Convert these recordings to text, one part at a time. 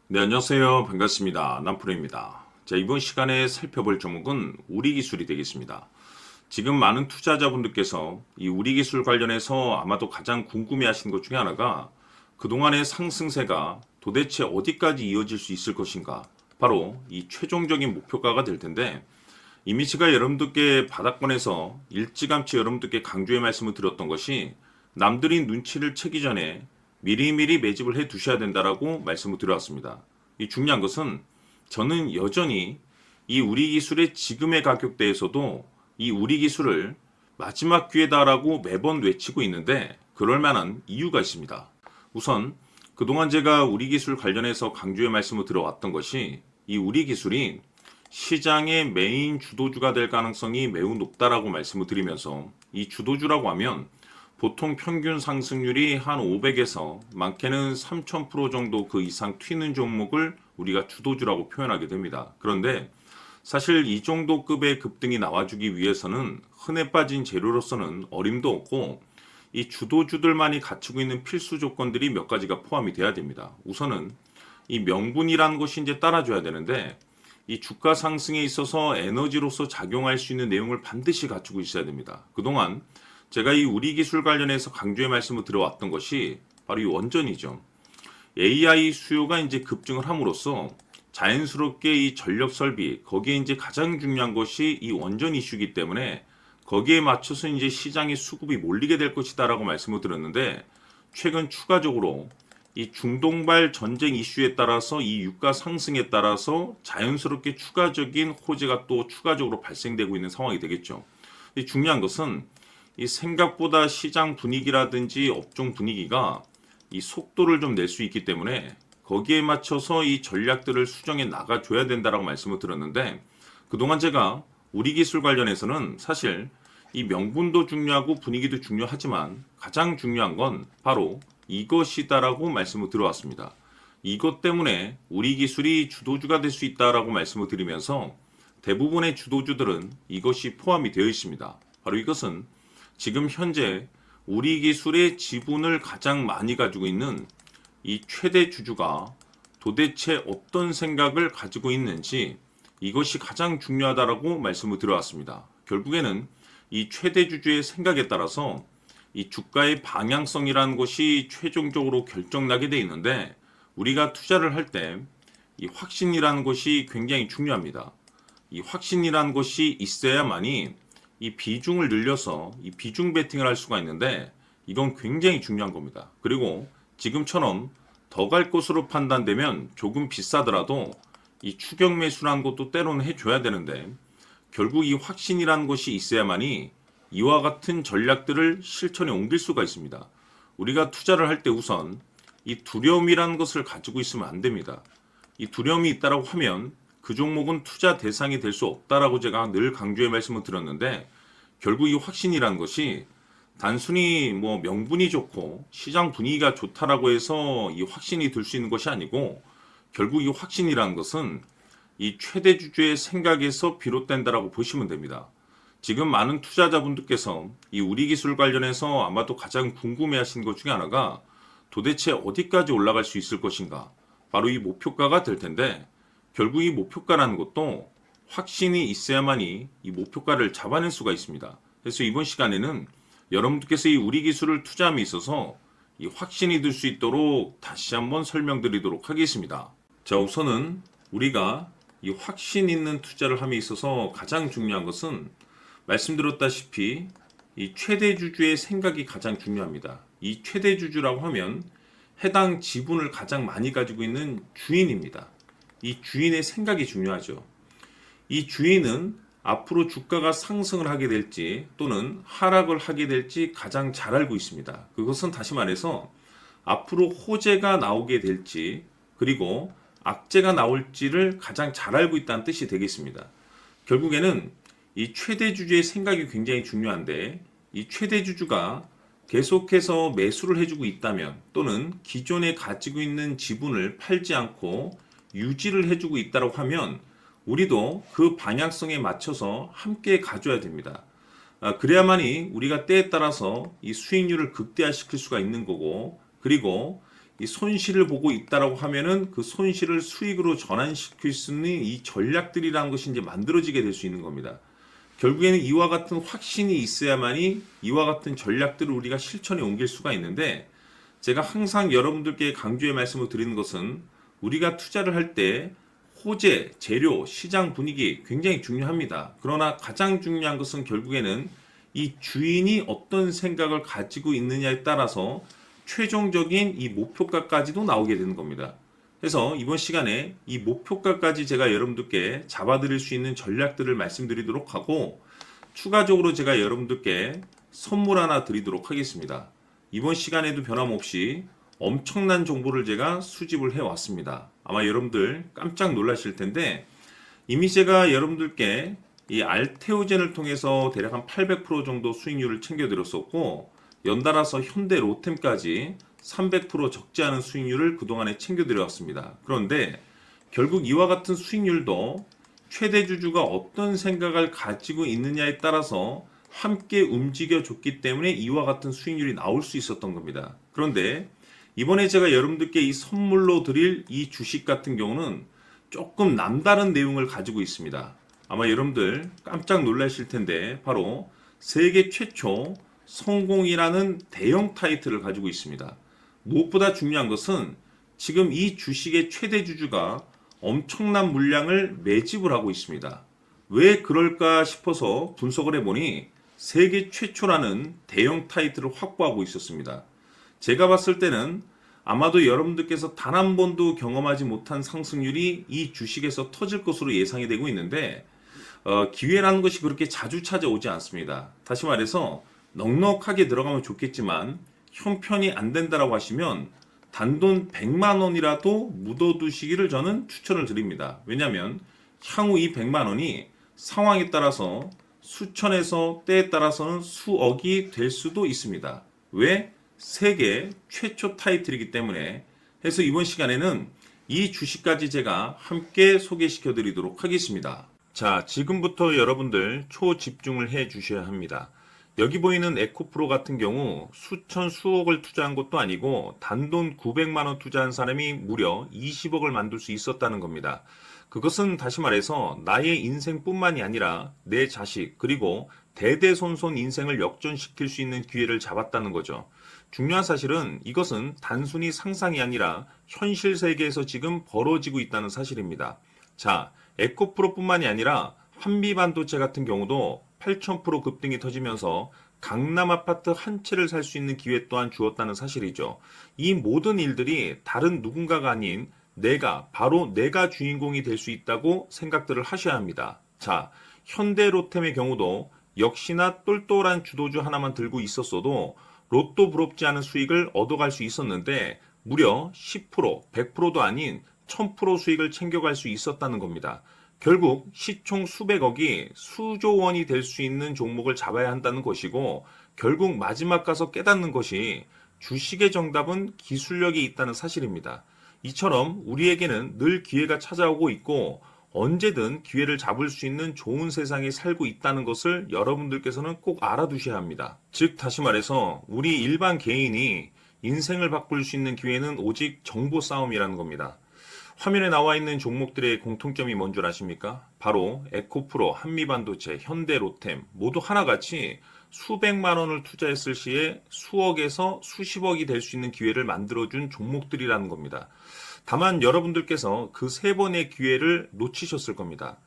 네, 안녕하세요. 반갑습니다. 남프로입니다. 자, 이번 시간에 살펴볼 종목은 우리기술이 되겠습니다. 지금 많은 투자자분들께서 이 우리기술 관련해서 아마도 가장 궁금해하시는 것 중에 하나가 그동안의 상승세가 도대체 어디까지 이어질 수 있을 것인가? 바로 이 최종적인 목표가가 될 텐데 이미 제가 여러분들께 바닥권에서 일찌감치 여러분들께 강조의 말씀을 드렸던 것이 남들이 눈치를 채기 전에 미리미리 매집을 해 두셔야 된다라고 말씀을 드렸습니다. 이 중요한 것은 저는 여전히 이 우리 기술의 지금의 가격대에서도 이 우리 기술을 마지막 기회다라고 매번 외치고 있는데 그럴 만한 이유가 있습니다. 우선 그동안 제가 우리 기술 관련해서 강조의 말씀을 들어왔던 것이 이 우리 기술이 시장의 메인 주도주가 될 가능성이 매우 높다라고 말씀을 드리면서 이 주도주라고 하면 보통 평균 상승률이 한 500에서 많게는 3000% 정도 그 이상 튀는 종목을 우리가 주도주라고 표현하게 됩니다. 그런데 사실 이 정도 급의 급등이 나와주기 위해서는 흔해 빠진 재료로서는 어림도 없고 이 주도주들만이 갖추고 있는 필수 조건들이 몇 가지가 포함이 돼야 됩니다. 우선은 이 명분이라는 것이 이제 따라줘야 되는데 이 주가 상승에 있어서 에너지로서 작용할 수 있는 내용을 반드시 갖추고 있어야 됩니다. 그동안 제가 이 우리 기술 관련해서 강조의 말씀을 들어왔던 것이 바로 이 원전이죠. AI 수요가 이제 급증을 함으로써 자연스럽게 이 전력 설비, 거기에 이제 가장 중요한 것이 이 원전 이슈이기 때문에 거기에 맞춰서 이제 시장의 수급이 몰리게 될 것이다라고 말씀을 드렸는데 최근 추가적으로 이 중동발 전쟁 이슈에 따라서 이 유가 상승에 따라서 자연스럽게 추가적인 호재가 또 추가적으로 발생되고 있는 상황이 되겠죠. 이 중요한 것은 이 생각보다 시장 분위기라든지 업종 분위기가 이 속도를 좀 낼 수 있기 때문에 거기에 맞춰서 이 전략들을 수정해 나가줘야 된다라고 말씀을 드렸는데 그동안 제가 우리 기술 관련해서는 사실 이 명분도 중요하고 분위기도 중요하지만 가장 중요한 건 바로 이것이다라고 말씀을 드려왔습니다. 이것 때문에 우리 기술이 주도주가 될 수 있다라고 말씀을 드리면서 대부분의 주도주들은 이것이 포함이 되어 있습니다. 바로 이것은 지금 현재 우리 기술의 지분을 가장 많이 가지고 있는 이 최대 주주가 도대체 어떤 생각을 가지고 있는지 이것이 가장 중요하다라고 말씀을 드려왔습니다. 결국에는 이 최대 주주의 생각에 따라서 이 주가의 방향성이라는 것이 최종적으로 결정나게 돼 있는데 우리가 투자를 할 때 이 확신이라는 것이 굉장히 중요합니다. 이 확신이라는 것이 있어야만이 이 비중을 늘려서 이 비중 베팅을 할 수가 있는데 이건 굉장히 중요한 겁니다. 그리고 지금처럼 더 갈 것으로 판단되면 조금 비싸더라도 이 추격 매수라는 것도 때로는 해줘야 되는데 결국 이 확신이라는 것이 있어야만이 이와 같은 전략들을 실천에 옮길 수가 있습니다. 우리가 투자를 할 때 우선 이 두려움이라는 것을 가지고 있으면 안 됩니다. 이 두려움이 있다라고 하면 그 종목은 투자 대상이 될 수 없다라고 제가 늘 강조의 말씀을 드렸는데 결국 이 확신이라는 것이 단순히 뭐 명분이 좋고 시장 분위기가 좋다라고 해서 이 확신이 들 수 있는 것이 아니고 결국 이 확신이라는 것은 이 최대 주주의 생각에서 비롯된다라고 보시면 됩니다. 지금 많은 투자자분들께서 이 우리 기술 관련해서 아마도 가장 궁금해하시는 것 중에 하나가 도대체 어디까지 올라갈 수 있을 것인가? 바로 이 목표가가 될 텐데 결국 이 목표가라는 것도 확신이 있어야만이 이 목표가를 잡아낼 수가 있습니다. 그래서 이번 시간에는 여러분들께서 이 우리 기술을 투자함에 있어서 이 확신이 들 수 있도록 다시 한번 설명드리도록 하겠습니다. 자, 우선은 우리가 이 확신 있는 투자를 함에 있어서 가장 중요한 것은 말씀드렸다시피 이 최대 주주의 생각이 가장 중요합니다. 이 최대 주주라고 하면 해당 지분을 가장 많이 가지고 있는 주인입니다. 이 주인의 생각이 중요하죠. 이 주인은 앞으로 주가가 상승을 하게 될지 또는 하락을 하게 될지 가장 잘 알고 있습니다. 그것은 다시 말해서 앞으로 호재가 나오게 될지 그리고 악재가 나올지를 가장 잘 알고 있다는 뜻이 되겠습니다. 결국에는 이 최대 주주의 생각이 굉장히 중요한데 이 최대 주주가 계속해서 매수를 해주고 있다면 또는 기존에 가지고 있는 지분을 팔지 않고 유지를 해주고 있다고 하면 우리도 그 방향성에 맞춰서 함께 가져야 됩니다. 그래야만이 우리가 때에 따라서 이 수익률을 극대화시킬 수가 있는 거고 그리고 이 손실을 보고 있다라고 하면은 그 손실을 수익으로 전환시킬 수 있는 이 전략들이라는 것이 이제 만들어지게 될 수 있는 겁니다. 결국에는 이와 같은 확신이 있어야만이 이와 같은 전략들을 우리가 실천에 옮길 수가 있는데, 제가 항상 여러분들께 강조의 말씀을 드리는 것은 우리가 투자를 할 때 호재, 재료, 시장 분위기 굉장히 중요합니다. 그러나 가장 중요한 것은 결국에는 이 주인이 어떤 생각을 가지고 있느냐에 따라서 최종적인 이 목표가까지도 나오게 되는 겁니다. 그래서 이번 시간에 이 목표가까지 제가 여러분들께 잡아드릴 수 있는 전략들을 말씀드리도록 하고, 추가적으로 제가 여러분들께 선물 하나 드리도록 하겠습니다. 이번 시간에도 변함없이 엄청난 정보를 제가 수집을 해왔습니다. 아마 여러분들 깜짝 놀라실 텐데, 이미 제가 여러분들께 이 알테오젠을 통해서 대략 한 800% 정도 수익률을 챙겨드렸었고, 연달아서 현대 로템까지 300% 적지 않은 수익률을 그동안에 챙겨드려왔습니다. 그런데 결국 이와 같은 수익률도 최대 주주가 어떤 생각을 가지고 있느냐에 따라서 함께 움직여줬기 때문에 이와 같은 수익률이 나올 수 있었던 겁니다. 그런데 이번에 제가 여러분들께 이 선물로 드릴 이 주식 같은 경우는 조금 남다른 내용을 가지고 있습니다. 아마 여러분들 깜짝 놀라실 텐데, 바로 세계 최초 성공이라는 대형 타이틀을 가지고 있습니다. 무엇보다 중요한 것은 지금 이 주식의 최대 주주가 엄청난 물량을 매집을 하고 있습니다. 왜 그럴까 싶어서 분석을 해보니 세계 최초라는 대형 타이틀을 확보하고 있었습니다. 제가 봤을 때는 아마도 여러분들께서 단 한 번도 경험하지 못한 상승률이 이 주식에서 터질 것으로 예상이 되고 있는데, 기회라는 것이 그렇게 자주 찾아오지 않습니다. 다시 말해서 넉넉하게 들어가면 좋겠지만 형편이 안 된다라고 하시면 단돈 100만 원이라도 묻어두시기를 저는 추천을 드립니다. 왜냐하면 향후 이 100만 원이 상황에 따라서 수천에서 때에 따라서는 수억이 될 수도 있습니다. 왜? 세계 최초 타이틀이기 때문에. 해서 이번 시간에는 이 주식까지 제가 함께 소개시켜 드리도록 하겠습니다. 자, 지금부터 여러분들 초집중을 해 주셔야 합니다. 여기 보이는 에코프로 같은 경우 수천 수억을 투자한 것도 아니고 단돈 900만 원 투자한 사람이 무려 20억을 만들 수 있었다는 겁니다. 그것은 다시 말해서 나의 인생뿐만이 아니라 내 자식 그리고 대대손손 인생을 역전시킬 수 있는 기회를 잡았다는 거죠. 중요한 사실은 이것은 단순히 상상이 아니라 현실 세계에서 지금 벌어지고 있다는 사실입니다. 자, 에코프로뿐만이 아니라 한미반도체 같은 경우도 8,000% 급등이 터지면서 강남 아파트 한 채를 살 수 있는 기회 또한 주었다는 사실이죠. 이 모든 일들이 다른 누군가가 아닌 바로 내가 주인공이 될 수 있다고 생각들을 하셔야 합니다. 자, 현대로템의 경우도 역시나 똘똘한 주도주 하나만 들고 있었어도 로또 부럽지 않은 수익을 얻어갈 수 있었는데 무려 10%, 100%도 아닌 1000% 수익을 챙겨갈 수 있었다는 겁니다. 결국 시총 수백억이 수조 원이 될 수 있는 종목을 잡아야 한다는 것이고, 결국 마지막 가서 깨닫는 것이 주식의 정답은 기술력이 있다는 사실입니다. 이처럼 우리에게는 늘 기회가 찾아오고 있고 언제든 기회를 잡을 수 있는 좋은 세상에 살고 있다는 것을 여러분들께서는 꼭 알아두셔야 합니다. 즉 다시 말해서 우리 일반 개인이 인생을 바꿀 수 있는 기회는 오직 정보 싸움이라는 겁니다. 화면에 나와 있는 종목들의 공통점이 뭔 줄 아십니까? 바로 에코프로, 한미반도체, 현대로템 모두 하나같이 수백만 원을 투자했을 시에 수억에서 수십억이 될 수 있는 기회를 만들어준 종목들이라는 겁니다. 다만 여러분들께서 그 세 번의 기회를 놓치셨을 겁니다.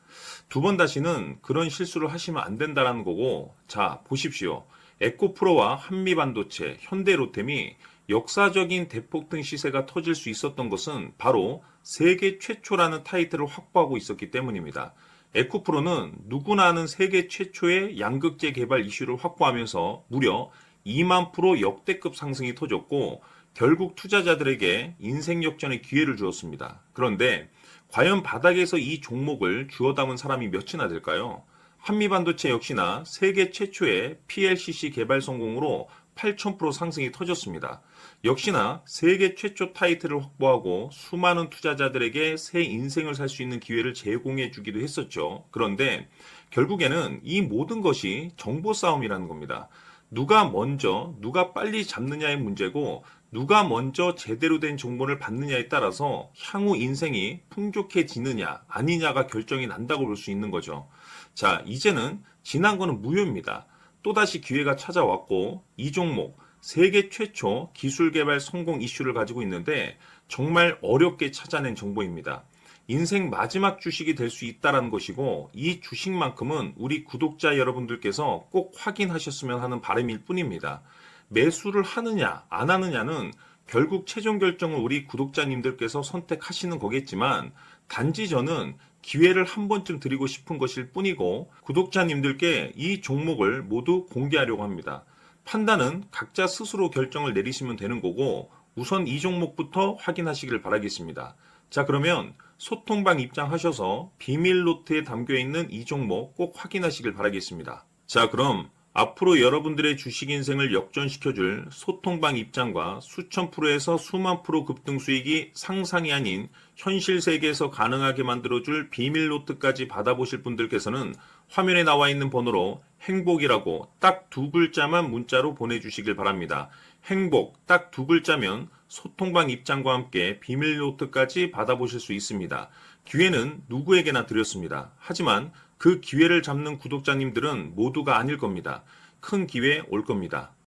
두 번 다시는 그런 실수를 하시면 안 된다는 거고, 자 보십시오. 에코프로와 한미반도체, 현대로템이 역사적인 대폭등 시세가 터질 수 있었던 것은 바로 세계 최초라는 타이틀을 확보하고 있었기 때문입니다. 에코프로는 누구나 아는 세계 최초의 양극재 개발 이슈를 확보하면서 무려 2만 프로 역대급 상승이 터졌고 결국 투자자들에게 인생 역전의 기회를 주었습니다. 그런데 과연 바닥에서 이 종목을 주워 담은 사람이 몇이나 될까요? 한미반도체 역시나 세계 최초의 PLCC 개발 성공으로 8,000% 상승이 터졌습니다. 역시나 세계 최초 타이틀을 확보하고 수많은 투자자들에게 새 인생을 살 수 있는 기회를 제공해 주기도 했었죠. 그런데 결국에는 이 모든 것이 정보 싸움이라는 겁니다. 누가 먼저, 누가 빨리 잡느냐의 문제고 누가 먼저 제대로 된 정보를 받느냐에 따라서 향후 인생이 풍족해지느냐 아니냐가 결정이 난다고 볼 수 있는 거죠. 자, 이제는 지난 거는 무효입니다. 또다시 기회가 찾아왔고 이 종목 세계 최초 기술 개발 성공 이슈를 가지고 있는데 정말 어렵게 찾아낸 정보입니다. 인생 마지막 주식이 될 수 있다는 것이고 이 주식만큼은 우리 구독자 여러분들께서 꼭 확인하셨으면 하는 바람일 뿐입니다. 매수를 하느냐 안 하느냐는 결국 최종 결정을 우리 구독자님들께서 선택하시는 거겠지만 단지 저는 기회를 한 번쯤 드리고 싶은 것일 뿐이고 구독자님들께 이 종목을 모두 공개하려고 합니다. 판단은 각자 스스로 결정을 내리시면 되는 거고 우선 이 종목부터 확인하시길 바라겠습니다. 자, 그러면 소통방 입장하셔서 비밀 노트에 담겨 있는 이 종목 꼭 확인하시길 바라겠습니다. 자, 그럼 앞으로 여러분들의 주식 인생을 역전시켜줄 소통방 입장과 수천 프로에서 수만 프로 급등 수익이 상상이 아닌 현실 세계에서 가능하게 만들어줄 비밀 노트까지 받아보실 분들께서는 화면에 나와 있는 번호로 행복이라고 딱 두 글자만 문자로 보내주시길 바랍니다. 행복 딱 두 글자면 소통방 입장과 함께 비밀 노트까지 받아보실 수 있습니다. 기회는 누구에게나 드렸습니다. 하지만 그 기회를 잡는 구독자님들은 모두가 아닐 겁니다. 큰 기회 올 겁니다.